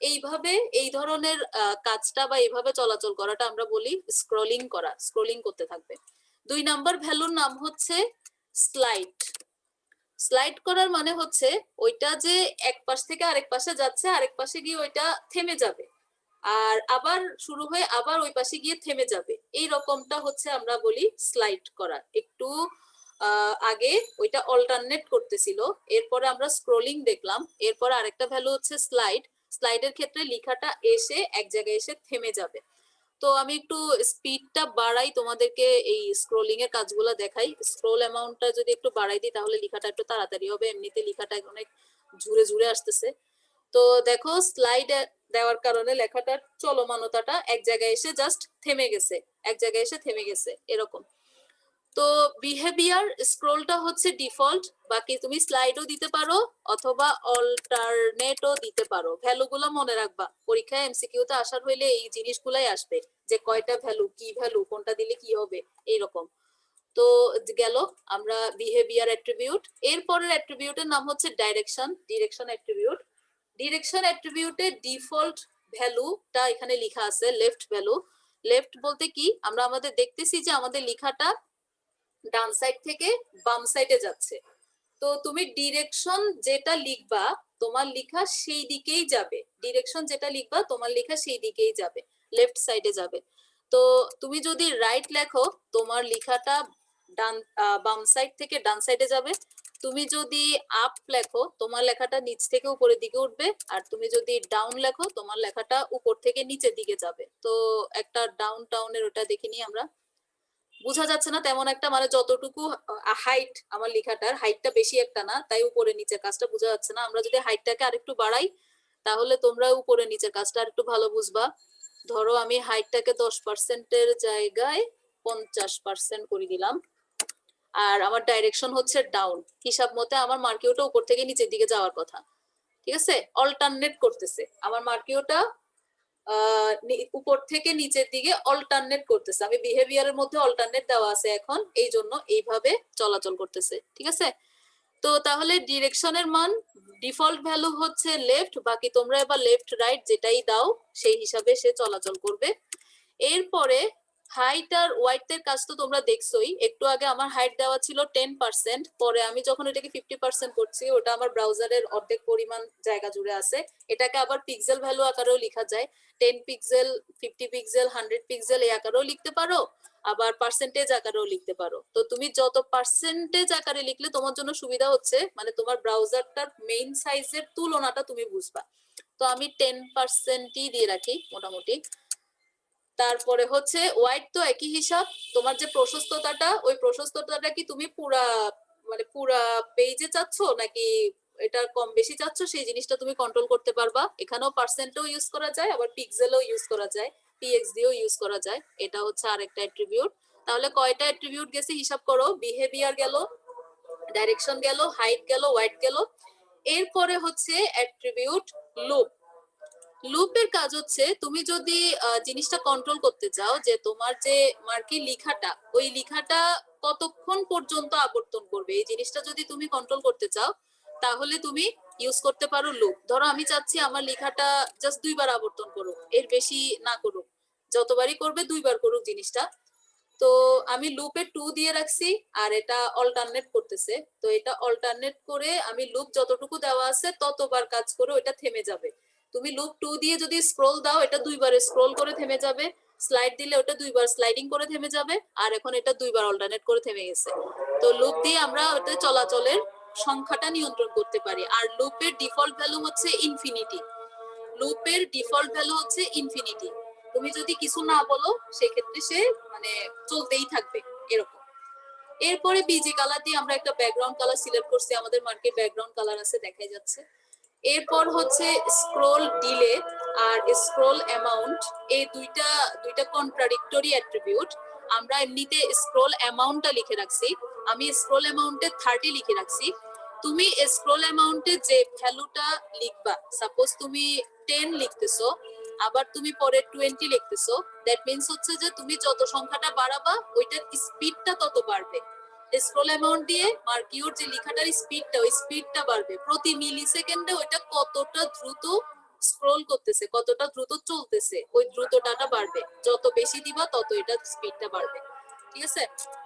এইভাবে এই ধরনের কাজটা বা এইভাবে চলাচল করাটা আমরা বলি স্ক্রলিং করা, স্ক্রলিং করতে থাকবে। 2 নাম্বার ভ্যালুর নাম হচ্ছে স্লাইড। স্লাইড করার মানে হচ্ছে ওইটা যে এক পাশ থেকে আরেক পাশে যাচ্ছে, আরেক পাশে গিয়ে ওইটা থেমে যাবে, আর আবার শুরু হয়ে আবার ওই পাশে গিয়ে থেমে যাবে, এই রকমটা হচ্ছে আমরা বলি স্লাইড করা। একটু আগে ওইটা অল্টারনেট করতেছিল, এরপরে আমরা স্ক্রলিং দেখলাম, এরপরে আরেকটা ভ্যালু হচ্ছে স্লাইড। স্লাইডের ক্ষেত্রে লেখাটা এসে এক জায়গায় এসে থেমে যাবে। তো আমি একটু স্পিডটা বাড়াই, তোমাদেরকে এই স্ক্রলিং এর কাজগুলো দেখাই। স্ক্রল অ্যামাউন্টটা যদি একটু বাড়াই দিই তাহলে লেখাটা একটু তাড়াতাড়ি হবে, এমনিতে লেখাটা অনেক ঝুরে ঝুরে আসতেছে। তো দেখো স্লাইড দেওয়ার কারণে লেখাটার চলমানতাটা এক জায়গায় এসে জাস্ট থেমে গেছে, এক জায়গায় এসে থেমে গেছে এরকম। তো বিহেভিয়ার স্ক্রলটা হচ্ছে ডিফল্ট, বাকি তুমি স্লাইডও দিতে পারো অথবা অল্টারনেটও দিতে পারো। ভ্যালুগুলো মনে রাখবা, পরীক্ষায় এমসিকিউতে আসার হইলে এই জিনিসগুলাই আসবে, যে কয়টা ভ্যালু, কি ভ্যালু, কোনটা দিলে কি হবে, এইরকম। তো গেল আমরা বিহেভিয়ার অ্যাট্রিবিউট। এরপরের অ্যাট্রিবিউটের নাম হচ্ছে ডাইরেকশন, ডিরেকশন অ্যাট্রিবিউট। ডিরেকশন অ্যাট্রিবিউটের ডিফল্ট ভ্যালুটা এখানে লেখা আছে লেফট ভ্যালু। লেফট বলতে কি, আমরা আমাদের দেখতেছি যে আমাদের লেখাটা ডান সাইড থেকে বাম সাইডে যাচ্ছে, তো তুমি ডিরেকশন যেটা লিখবা তোমার লেখা সেই দিকেই যাবে, ডিরেকশন যেটা লিখবা তোমার লেখা সেই দিকেই যাবে, লেফট সাইডে যাবে। তো তুমি যদি রাইট লেখো তোমার লেখাটা ডান বাম সাইড থেকে ডান সাইডে যাবে, তুমি যদি আপ লেখো তোমার লেখাটা নিচ থেকে উপরের দিকে উঠবে, আর তুমি যদি ডাউন লেখো তোমার লেখাটা উপর থেকে নিচের দিকে যাবে। তো একটা ডাউন টাউনের ওটা দেখিনি আমরা, বোঝা যাচ্ছে না তেমন একটা, মানে যতটুকু হাইট, আমার লেখাটার হাইটটা বেশি একটা না, তাই উপরে নিচের কাজটা বোঝা যাচ্ছে না। আমরা যদি হাইটটাকে আরেকটু বাড়াই তাহলে তোমরা উপরে নিচের কাজটা আরেকটু ভালো বুঝবা। ধরো আমি হাইটটাকে 10%-এর জায়গায় 50% করে দিলাম, আর আমার ডাইরেকশন হচ্ছে ডাউন, হিসাব মতে আমার মার্কিওটা উপর থেকে নিচের দিকে যাওয়ার কথা, ঠিক আছে? অল্টারনেট করতেছে আমার মার্কিওটা, উপর থেকে নিচের দিকে অল্টারনেট করতেছে, আমি বিহেভিয়ারের মধ্যে অল্টারনেট দেওয়া আছে এখন, এই জন্য এইভাবে চলাচল করতেছে, ঠিক আছে? তো তাহলে ডিরেকশনের মান ডিফল্ট ভ্যালু হচ্ছে লেফট, বাকি তোমরা এবার লেফট রাইট যেটাই দাও সেই হিসাবে সে চলাচল করবে। এরপরে হাইট আর ওয়াইট এর কাজ তো তোমরা দেখছোই, একটু আগে আমার হাইট দেওয়া ছিল 10%, পরে আমি যখন এটাকে 50% করছি ওটা আমার ব্রাউজারের অর্ধেক পরিমাণ জায়গা জুড়ে আছে, এটাকে আবার পিক্সেল ভ্যালু আকারেও লেখা যায়, 10 পিক্সেল, 50 পিক্সেল, 100 পিক্সেল এই আকারেও লিখতে পারো, আবার পার্সেন্টেজ আকারেও লিখতে পারো। তো তুমি যত পার্সেন্টেজ আকারে লিখলে তোমার জন্য সুবিধা হচ্ছে, মানে তোমার ব্রাউজারটার মেইন সাইজের তুলনাটা তুমি বুঝবা। তো আমি 10%ই দিয়ে রাখি মোটামুটি। তারপরে হচ্ছে ওয়াইড তো একই হিসাব, তোমার যে প্রশস্ততাটা ওই প্রশস্ততাটা কি তুমি পুরা পেজে চাচ্ছ নাকি এটা কম বেশি চাচ্ছ সেই জিনিসটা তুমি কন্ট্রোল করতে পারবা। এখানেও পার্সেন্টও ইউজ করা যায়, আবার পিক্সেলও ইউজ করা যায়, পিএক্সডিও ইউজ করা যায়। এটা হচ্ছে আরেকটা অ্যাট্রিবিউট। তাহলে কয়টা অ্যাট্রিবিউট গেছে হিসাব করো, বিহেভিয়ার গেল, ডাইরেকশন গেল, হাইট গেল, ওয়াইড গেল। এরপরে হচ্ছে অ্যাট্রিবিউট লুপ। লুপের কাজ হচ্ছে তুমি যদি জিনিসটা কন্ট্রোল করতে চাও যে তোমার যে মার্কি লেখাটা ওই লেখাটা কতক্ষণ পর্যন্ত আবর্তন করবে, এই জিনিসটা যদি তুমি কন্ট্রোল করতে চাও তাহলে তুমি ইউজ করতে পারো লুপ। ধরো আমি চাচ্ছি আমার লেখাটা জাস্ট 2 বার আবর্তন করুক, এর বেশি না করুক, যতবারই করবে 2 বার করুক জিনিসটা। তো আমি লুপে 2 দিয়ে রাখছি আর এটা অল্টারনেট করতেছে। তো এটা অল্টারনেট করে আমি লুপ যতটুকু দেওয়া আছে ততবার কাজ করে ওটা থেমে যাবে। তুমি লুপ 2 দিয়ে যদি স্ক্রোল দাও এটা 2 বার স্ক্রোল করে থেমে যাবে, স্লাইড দিলে ওটা 2 বার স্লাইডিং করে থেমে যাবে, আর এখন এটা 2 বার অল্টারনেট করে থেমে গেছে। তো লুপ দিয়ে আমরা ওটা চলাচলের সংখ্যাটা নিয়ন্ত্রণ করতে পারি। আর লুপের ডিফল্ট ভ্যালু হচ্ছে ইনফিনিটি। লুপের ডিফল্ট ভ্যালু হচ্ছে ইনফিনিটি। তুমি যদি কিছু না বলো সেক্ষেত্রে সে মানে চলতেই থাকবে এরকম। এরপরে বিজি কালার দিয়ে আমরা একটা ব্যাকগ্রাউন্ড কালার সিলেক্ট করছি, আমাদের মার্কেট ব্যাকগ্রাউন্ড কালার আছে দেখাই যাচ্ছে। এরপর হচ্ছে স্ক্রোল ডিলে আর স্ক্রোল অ্যামাউন্ট, এই দুইটা কন্ট্রাডিক্টরি অ্যাট্রিবিউট। আমরা এমনিতে স্ক্রোল অ্যামাউন্টটা লিখে রাখছি, আমি স্ক্রোল অ্যামাউন্টে 30 লিখে রাখছি। তুমি স্ক্রোল অ্যামাউন্টে যে ভ্যালুটা লিখবা, সাপোজ তুমি 10 লিখতেছো আবার তুমি পরে 20 লিখতেছো, দ্যাট মিন্স হচ্ছে যে তুমি যত সংখ্যাটা বাড়াবা ওইটার স্পিডটা তত বাড়বে। স্ক্রল অ্যামাউন্ট দিয়ে মার্কিউর যে লেখাটার স্পিডটা ওই স্পিডটা বাড়বে, প্রতি মিলি সেকেন্ডে ওইটা কতটা দ্রুত স্ক্রল করতেছে, কতটা দ্রুত চলতেছে ওই দ্রুততাটা বাড়বে। যত বেশি দিবা তত এটা স্পিডটা বাড়বে। ঠিক আছে,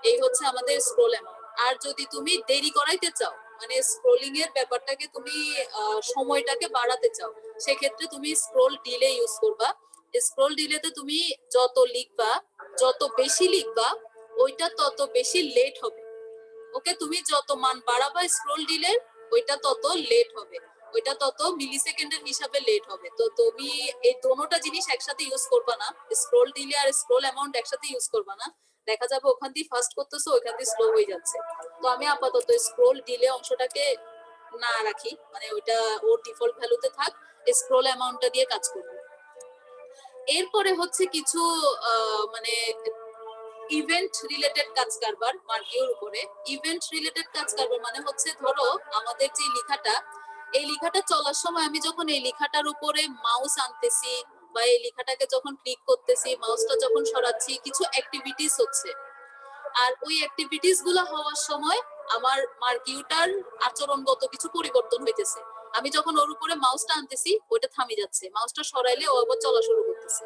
এই হচ্ছে আমাদের স্ক্রল অ্যামাউন্ট। আর যদি তুমি দেরি করাইতে চাও মানে স্ক্রোলিং এর ব্যাপারটাকে তুমি সময়টাকে বাড়াতে চাও সেক্ষেত্রে তুমি স্ক্রোল ডিলে ইউজ করবা। স্ক্রোল ডিলেতে তুমি যত লিখবা, যত বেশি লিখবা ওইটা তত বেশি লেট হবে। ওকে, তুমি যত মান বাড়াবা স্ক্রোল ডিলের ওইটা তত লেট হবে, ওইটা তত মিলি সেকেন্ডের হিসাবে লেট হবে। তো তুমি এই দোনোটা জিনিস একসাথে ইউজ করবা না, স্ক্রোল ডিলে আর স্ক্রোল অ্যামাউন্ট একসাথে ইউজ করবা না। দেখা যাবে ওখান দিয়ে ফাস্ট করতেছো ওইখান দিয়ে স্লো হয়ে যাচ্ছে। তো আমি আপাতত স্ক্রোল ডিলে অংশটাকে না রাখি, মানে ওইটা ওর ডিফল্ট ভ্যালুতে থাক, স্ক্রোল অ্যামাউন্টটা দিয়ে কাজ করবো। এরপরে হচ্ছে কিছু মানে ইভেন্ট রিলেটেড কাজ কারবার মার্কিউর উপরে। ইভেন্ট রিলেটেড কাজ কারবার মানে হচ্ছে ধরো আমাদের যে লেখাটা, এই লেখাটা চলার সময় আমি যখন এই লেখাটার উপরে মাউস আনতেছি বা এই লেখাটাকে যখন ক্লিক করতেছি, মাউসটা যখন সরাচ্ছি, কিছু অ্যাক্টিভিটিস হচ্ছে। আর ওই অ্যাক্টিভিটিস গুলো হওয়ার সময় আমার মার্কিউটার আচরণগত কিছু পরিবর্তন হইতেছে। আমি যখন ওর উপরে মাউসটা আনতেছি ওটা থামে যাচ্ছে, মাউসটা সরাইলে ও আবার চলা শুরু করতেছে।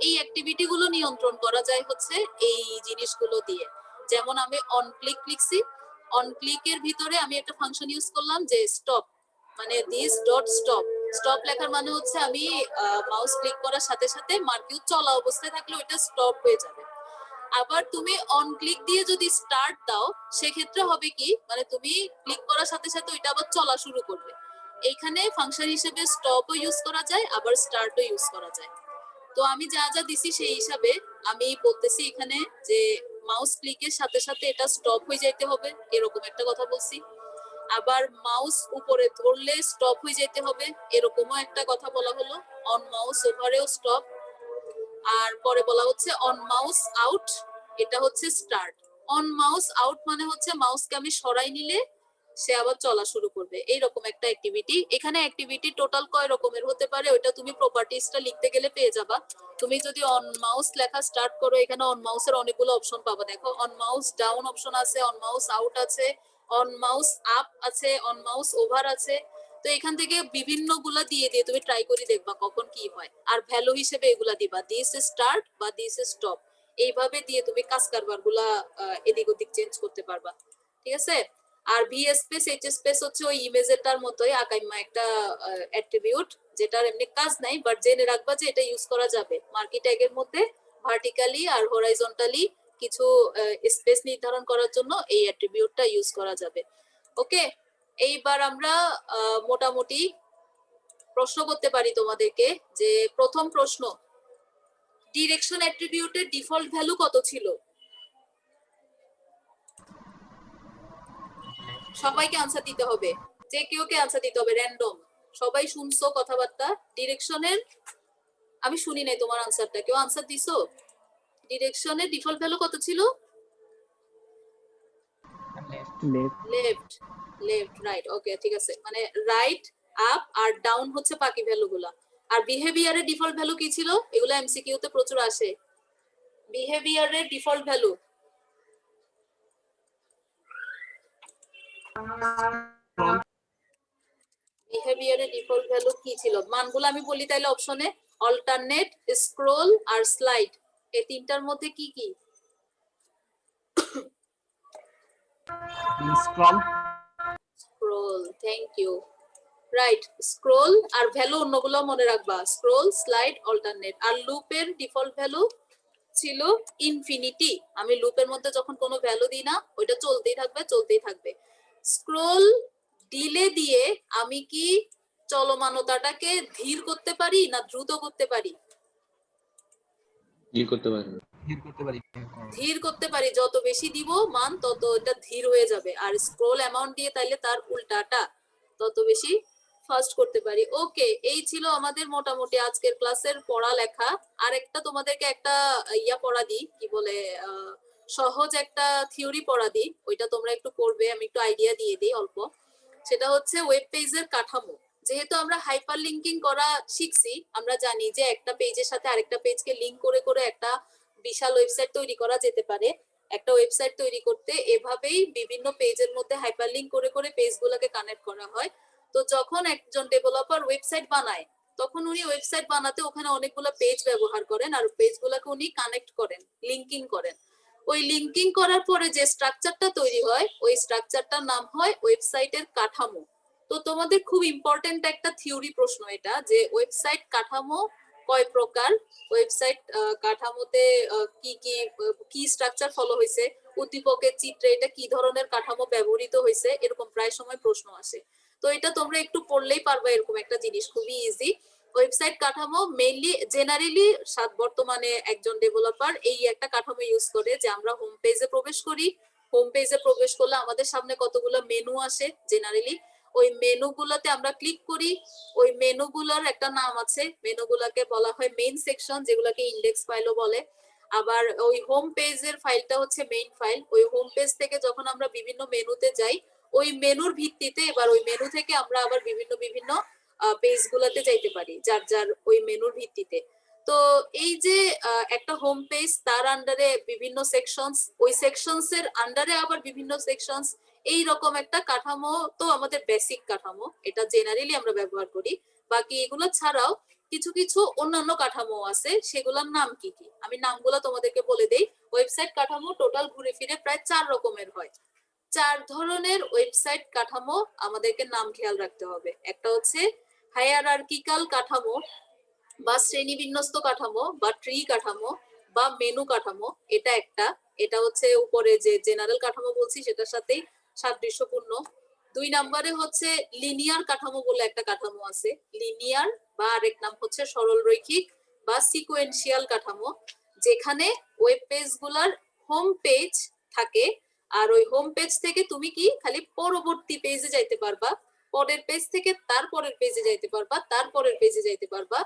এই অ্যাক্টিভিটি গুলো নিয়ন্ত্রণ করা যায় হচ্ছে এই জিনিসগুলো দিয়ে। যেমন আমি অন ক্লিক লিখছি, অন ক্লিকের ভিতরে আমি একটা ফাংশন ইউজ করলাম যে স্টপ, মানে দিস ডট স্টপ। স্টপ লেখার মানে হচ্ছে আমি মাউস ক্লিক করার সাথে সাথে মার্কিউ চলা অবস্থায় থাকলে ওইটা স্টপ হয়ে যাবে। আবার তুমি অন ক্লিক দিয়ে যদি স্টার্ট দাও সেক্ষেত্রে হবে কি, মানে তুমি ক্লিক করার সাথে সাথে ওইটা আবার চলা শুরু করবে। এইখানে ফাংশন হিসেবে স্টপও ইউজ করা যায় আবার স্টার্টও ইউজ করা যায়। তো আমি যা যা দিছি সেই হিসাবে আমি বলতেছি এখানে যে মাউস ক্লিকের সাথে সাথে এটা স্টপ হয়ে যাইতে হবে, এরকম একটা কথা বলছি। আবার মাউস উপরে ধরলে স্টপ হয়ে যেতে হবে, এরকমও একটা কথা বলা হলো। অন মাউস ওভারেও স্টপ। আর পরে বলা হচ্ছে অন মাউস আউট, এটা হচ্ছে স্টার্ট। অন মাউস আউট মানে হচ্ছে মাউসকে আমি সরাই নিলে সে আবার চলা শুরু করবে, এইরকম একটা অ্যাক্টিভিটি। এখানে অ্যাক্টিভিটি টোটাল কয় রকমের হতে পারে ওটা তুমি প্রপার্টিজটা লিখতে গেলে পেয়ে যাবা। তুমি যদি অন মাউস লেখা স্টার্ট করো এখানে অন মাউসের অনেকগুলো অপশন পাবা। দেখো অন মাউস ডাউন অপশন আছে, অন মাউস আউট আছে, অন মাউস আপ আছে, অন মাউস ওভার আছে। তো এখান থেকে বিভিন্ন গুলা দিয়ে দিয়ে তুমি ট্রাই করে দেখবা কখন কি হয়। আর ভ্যালু হিসেবে এগুলা দিবা, দিস স্টার্ট বা দিস স্টপ, এইভাবে দিয়ে তুমি কাজ কারবার গুলা এদিক ওদিক চেঞ্জ করতে পারবা। ঠিক আছে। আর ভি স্পেস এইচ স্পেস হচ্ছে ওই ইমেজেরটার মতোই আকাইমা একটা অ্যাট্রিবিউট, যেটার এমনি কাজ নাই, বাট জেনে রাখবা যে এটা ইউজ করা যাবে। মার্কি ট্যাগের মধ্যে ভার্টিক্যালি আর হরাইজন্টালি কিছু স্পেস নির্ধারণ করার জন্য এই অ্যাট্রিবিউটটা ইউজ করা যাবে। ওকে, এইবার আমরা মোটামুটি প্রশ্ন করতে পারি তোমাদেরকে। যে প্রথম প্রশ্ন, ডিরেকশন অ্যাট্রিবিউটের ডিফল্ট ভ্যালু কত ছিল? সবাইকে আনসার দিতে হবে, যে কেউ কে আনসার দিতে হবে, র্যান্ডম। সবাই শুনছো কথাবার্তা? ডিরেকশনের আমি শুনি নাই তোমার আনসারটা, কেউ আনসার দিছো? ডিরেকশনের ডিফল্ট ভ্যালু কত ছিল? লেফট। লেফট, লেফট, রাইট, ওকে ঠিক আছে, মানে রাইট, আপ আর ডাউন হচ্ছে বাকি ভ্যালুগুলা। আর বিহেভিয়ারের ডিফল্ট ভ্যালু কি ছিল? এগুলো এমসিকিউ তে প্রচুর আসে। বিহেভিয়ারের ডিফল্ট ভ্যালু বিহেভিয়ারের ডিফল্ট ভ্যালু কি ছিল? মানগুলো আমি বলি তাইলে অপশনে, অল্টারনেট, স্ক্রোল আর স্লাইড, এই তিনটার মধ্যে কি কি? Scroll. Scroll, thank you, right, scroll. আর ভ্যালু অন্যগুলো মনে রাখবা, স্ক্রোল, স্লাইড, অল্টারনেট। আর লুপের ডিফল্ট ভ্যালু ছিল ইনফিনিটি। আমি লুপের মধ্যে যখন কোনো ভ্যালু দিই না, ওইটা চলতেই থাকবে চলতেই থাকবে। স্ক্রোল ডিলে দিয়ে আমি কি চলমানতাটাকে ধীর করতে পারি না দ্রুত করতে পারি? ধীর করতে পারবে। ধীর করতে পারি, যত বেশি দিব মান তত এটা ধীর হয়ে যাবে। আর স্ক্রোল অ্যামাউন্ট দিয়ে তাইলে তার উল্টাটা, তত বেশি ফাস্ট করতে পারি। ওকে, এই ছিল আমাদের মোটামুটি আজকের ক্লাসের পড়ালেখা। আর একটা তোমাদেরকে একটা ইয়া পড়া দিই, কি বলে, সহজ একটা থিওরি পড়া দিই, ওইটা তোমরা একটু পড়বে, আমি একটু আইডিয়া দিয়ে দিই অল্প। সেটা হচ্ছে ওয়েব পেজের কাঠামো। যেহেতু আমরা হাইপার লিঙ্কিং করা শিখছি, আমরা জানি যে একটা পেজের সাথে আরেকটা পেজকে লিঙ্ক করে করে একটা বিশাল ওয়েবসাইট তৈরি করা যেতে পারে। একটা ওয়েবসাইট তৈরি করতে এভাবেই বিভিন্ন পেজের মধ্যে হাইপার লিঙ্ক করে করে পেজগুলোকে কানেক্ট করা হয়। তো যখন একজন ডেভেলপার ওয়েবসাইট বানায়, তখন উনি ওয়েবসাইট বানাতে ওখানে অনেকগুলো পেজ ব্যবহার করেন, আর পেজগুলোকে উনি কানেক্ট করেন, লিঙ্কিং করেন। ওই লিঙ্কিং করার পরে যে স্ট্রাকচারটা তৈরি হয়, ওই স্ট্রাকচারটার নাম হয় ওয়েবসাইটের কাঠামো। তো তোমাদের খুব ইম্পর্টেন্ট একটা থিওরি প্রশ্ন এটা, যে ওয়েবসাইট কাঠামো কয় প্রকার, ওয়েবসাইট কাঠামোতে কি কি কি স্ট্রাকচার ফলো হয়েছে, উদ্দীপকের চিত্রে এটা কি ধরনের কাঠামো ব্যবহৃত হয়েছে, এরকম প্রায় সময় প্রশ্ন আসে। তো এটা তোমরা একটু পড়লেই পারবা, এরকম একটা জিনিস খুবই ইজি। ওয়েবসাইট কাঠামো মেইনলি জেনারেলি বর্তমানে একজন ডেভেলপার এই একটা কাঠামো ইউজ করে, যে আমরা হোম পেজে প্রবেশ করি, হোম পেজে প্রবেশ করলে আমাদের সামনে কতগুলো মেনু আসে জেনারেলি, ওই মেনুগুলোতে আমরা ক্লিক করি, ওই মেনুগুলোর একটা নাম আছে, মেনুগুলোকে বলা হয় মেইন সেকশন, যেগুলোকে ইন্ডেক্স ফাইলও বলে। আবার ওই হোম পেজের ফাইলটা হচ্ছে মেইন ফাইল। ওই হোম পেজ থেকে যখন আমরা বিভিন্ন মেনুতে যাই, ওই মেনুর ভিত্তিতে এবার ওই মেনু থেকে আমরা আবার বিভিন্ন বিভিন্ন পেজ গুলাতে যাইতে পারি, যার যার ওই মেনুর ভিত্তিতে। তো এই যে একটা হোম পেজ, তার আন্ডারে বিভিন্ন সেকশনস, ওই সেকশনস এর আন্ডারে আবার বিভিন্ন সেকশনস, এই রকম একটা কাঠামো তো আমাদের বেসিক কাঠামো, এটা জেনারেলি আমরা ব্যবহার করি। বাকি এগুলো ছাড়াও কিছু কিছু অন্যান্য কাঠামো আছে, সেগুলোর নাম কি কি আমি নামগুলো তোমাদেরকে বলে দেই। ওয়েবসাইট কাঠামো টোটাল ঘুরে ফিরে প্রায় 4 রকমের হয়। 4 ধরনের ওয়েবসাইট কাঠামো আমাদেরকে নাম খেয়াল রাখতে হবে। একটা হচ্ছে হায়ারার্কিক্যাল কাঠামো বা শ্রেণীবিন্যস্ত কাঠামো বা ট্রি কাঠামো বা মেনু কাঠামো, এটা একটা, এটা হচ্ছে উপরে যে জেনারেল কাঠামো বলছি সেটার সাথেই সাদৃশ্যপূর্ণ। 2 নম্বরে হচ্ছে লিনিয়ার কাঠামো বলে একটা কাঠামো আছে, লিনিয়ার, বা আরেক নাম হচ্ছে সরল রৈখিক বা সিকোয়েন্সিয়াল কাঠামো, যেখানে ওয়েব পেজ গুলার হোম পেজ থাকে, আর ওই হোম পেজ থেকে তুমি কি খালি পরবর্তী পেজে যাইতে পারবা, পরের পেজ থেকে তারপরের পেজে যাইতে পারবা, তারপরের পেজে যাইতে পারবা।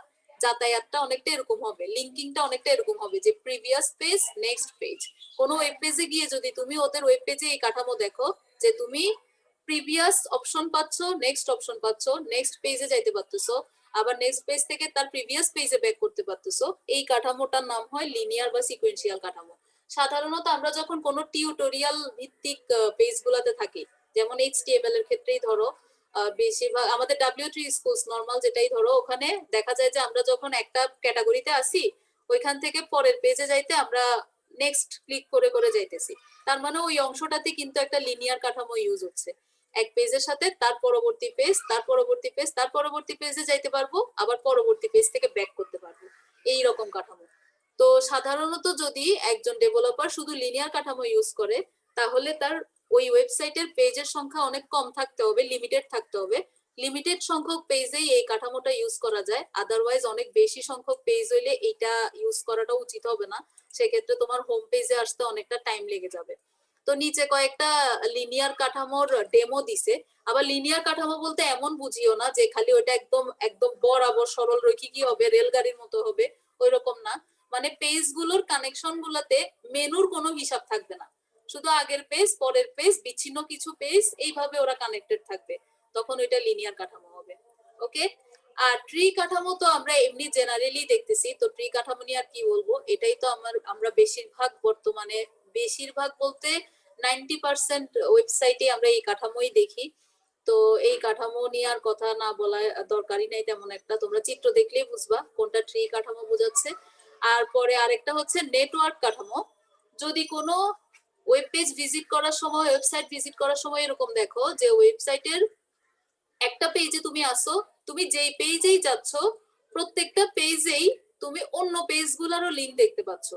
যাতায়াতটা অনেকটা এরকম হবে, লিঙ্কিংটা অনেকটা এরকম হবে, যে প্রিভিয়াস পেজ নেক্সট পেজ। কোনো ওয়েব পেজে গিয়ে যদি তুমি ওদের ওয়েব পেজে এই কাঠামো দেখো, যে তুমি প্রিভিয়াস অপশন পাচ্ছ, নেক্সট অপশন পাচ্ছ, নেক্সট পেজে যাইতে পারতেছো, আবার নেক্সট পেজ থেকে তার প্রিভিয়াস পেজে ব্যাক করতে পারতেছো, এই কাঠামোটার নাম হয় লিনিয়ার বা সিকোয়েন্সিয়াল কাঠামো। সাধারণত আমরা যখন কোনো টিউটোরিয়াল ভিত্তিক পেজ গুলাতে থাকি, যেমন HTML এর ক্ষেত্রেই ধরো, বেশিরভাগ আমাদের W3 স্কুলস নরমাল যেটাই ধরো, ওখানে দেখা যায় যে আমরা যখন একটা ক্যাটাগরিতে আসি, ওইখান থেকে পরের পেজে যাইতে আমরা নেক্সট ক্লিক করে করে যাইতেছি। তার মানে ওই অংশটাতে কিন্তু একটা লিনিয়ার কাঠামো ইউজ হচ্ছে। এক পেজের সাথে তার পরবর্তী পেজ, তার পরবর্তী পেজ, তার পরবর্তী পেজে যাইতে পারবো, আবার পরবর্তী পেজ থেকে ব্যাক করতে পারবো, এই রকম কাঠামো। তো সাধারণত যদি একজন ডেভেলপার শুধু লিনিয়ার কাঠামো ইউজ করে, তাহলে তার ওই ওয়েবসাইটের পেজের সংখ্যা অনেক কম থাকতে হবে, লিমিটেড থাকতে হবে। লিমিটেড সংখ্যক পেজেই এই কাঠামোটা ইউজ করা যায়, আদারওয়াইজ অনেক বেশি সংখ্যক পেজ হইলে এটা ইউজ করাটা উচিত হবে না, সেক্ষেত্রে তোমার হোম পেজে আসতে অনেকটা টাইম লেগে যাবে। তো নিচে কয়েকটা লিনিয়ার কাঠামোর ডেমো দিছে। আবার লিনিয়ার কাঠামো বলতে এমন বুঝিও না যে খালি ওটা একদম একদম বরাবর সরল রৈখিকই হবে, রেলগাড়ির মতো হবে, ওই রকম না। মানে পেজ গুলোর কানেকশন গুলাতে মেনুর কোনো হিসাব থাকবে না, শুধু আগের পেজ পরের পেজ বিচ্ছিন্ন কিছু পেজ এইভাবে ওরা কানেক্টেড থাকবে, তখন ওইটা লিনিয়ার কাঠামো হবে। ওকে, আর ট্রি কাঠামো তো আমরা এমনি জেনারেলি দেখতেছি, তো ট্রি কাঠামো নিয়ে আর কি বলবো, এটাই তো আমরা বেশিরভাগ বর্তমানে, বেশিরভাগ বলতে 90% ওয়েবসাইটে আমরা এই কাঠামোই দেখি। তো এই কাঠামো নিয়ে আর কথা না বলা দরকারই নাই তেমন একটা, তোমরা চিত্র দেখলেই বুঝবা কোনটা ট্রি কাঠামো বোঝাচ্ছে। আর পরে আরেকটা হচ্ছে নেটওয়ার্ক কাঠামো। যদি কোনো ওয়েব পেজ ভিজিট করার সময়, ওয়েবসাইট ভিজিট করার সময় এরকম দেখো যে ওয়েবসাইটের একটা পেজে তুমি আসো, তুমি যেই পেজেই যাচ্ছ প্রত্যেকটা পেজেই তুমি অন্য পেজগুলোরও লিংক দেখতে পাচ্ছ।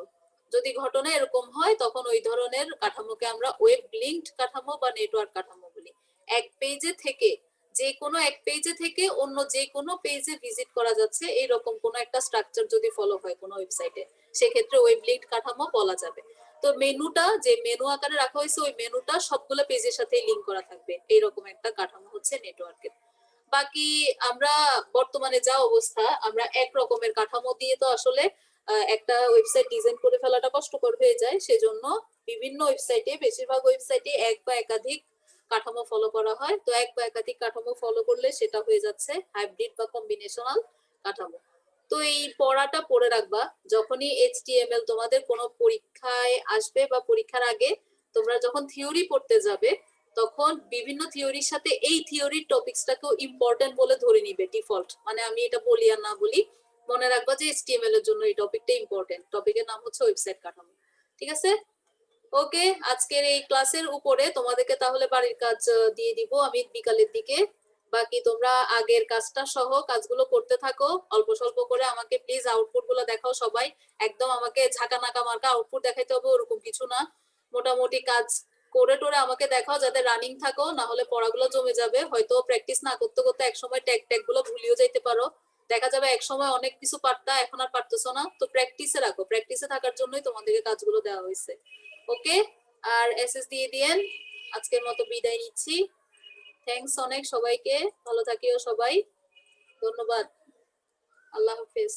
যদি ঘটনা এরকম হয় তখন ওই ধরনের কাঠামোকে আমরা ওয়েব লিংকড কাঠামো বা নেটওয়ার্ক কাঠামো বলি। এক পেজে থেকে, যে কোনো এক পেজে থেকে অন্য যে কোনো পেজে ভিজিট করা যাচ্ছে এইরকম কোনো একটা স্ট্রাকচার যদি ফলো হয় কোনো ওয়েবসাইটে, সেক্ষেত্রে ওয়েব লিংকড কাঠামো বলা যাবে। তো মেনুটা যে মেনু আকারে রাখা হয়েছে ওই মেনুটা সবগুলো পেজের সাথে লিংক করা থাকবে, এইরকম একটা কাঠামো হচ্ছে নেটওয়ার্কের। বাকি আমরা বর্তমানে যা অবস্থা, আমরা এক রকমের কাঠামো দিয়ে তো আসলে একটা ওয়েবসাইট ডিজাইন করে ফেলাটা কষ্টকর হয়ে যায়, সেজন্য বিভিন্ন ওয়েবসাইটে, বেশিরভাগ ওয়েবসাইটে এক বা একাধিক কাঠামো ফলো করা হয়। তো এক বা একাধিক কাঠামো ফলো করলে সেটা হয়ে যাচ্ছে হাইব্রিড বা কম্বিনেশনাল কাঠামো। তো এই পড়াটা পড়ে রাখবা, যখনই HTML তোমাদের কোনো পরীক্ষায় আসবে বা পরীক্ষার আগে তোমরা যখন থিওরি পড়তে যাবে তখন বিভিন্ন থিওরির সাথে এই থিওরির টপিকসটাকেও ইম্পর্টেন্ট বলে ধরে নিবে ডিফল্ট, মানে আমি এটা বলি আর না বলি মনে রাখবা যে HTML এর জন্য এই টপিকটা ইম্পর্টেন্ট, টপিকের নাম হচ্ছে ওয়েবসাইট কাঠামো। ঠিক আছে, ওকে। আজকের এই ক্লাসের উপরে তোমাদেরকে তাহলে বাড়ির কাজ দিয়ে দিব আমি বিকালের দিকে। বাকি তোমরা আগের কাজটা সহ কাজগুলো করতে থাকো অল্প স্বল্প করে, আমাকে প্লিজ আউটপুট গুলো দেখাও সবাই, একদম আমাকে ঝাঁকা নাকা মার্কা আউটপুট দেখাইতে হবে ওরকম কিছু না, মোটামুটি কাজ করে টোরে আমাকে দেখাও যাতে রানিং থাকো, না হলে পড়াগুলো জমে যাবে, হয়তো প্র্যাকটিস না করতে করতে একসময় ট্যাগ ট্যাগ গুলো ভুলিও যাইতে পারো, দেখা যাবে একসময় অনেক কিছু পারতা এখন আর পারতেছো না, তো প্র্যাকটিসে রাখো, প্র্যাকটিসে থাকার জন্যই তোমাদেরকে কাজগুলো দেওয়া হয়েছে। ওকে, আর এসএস দিয়ে দিয়েন, আজকের মতো বিদায় নিচ্ছি। থ্যাঙ্কস অনেক সবাইকে, ভালো থাকিও সবাই, ধন্যবাদ, আল্লাহ হাফেজ।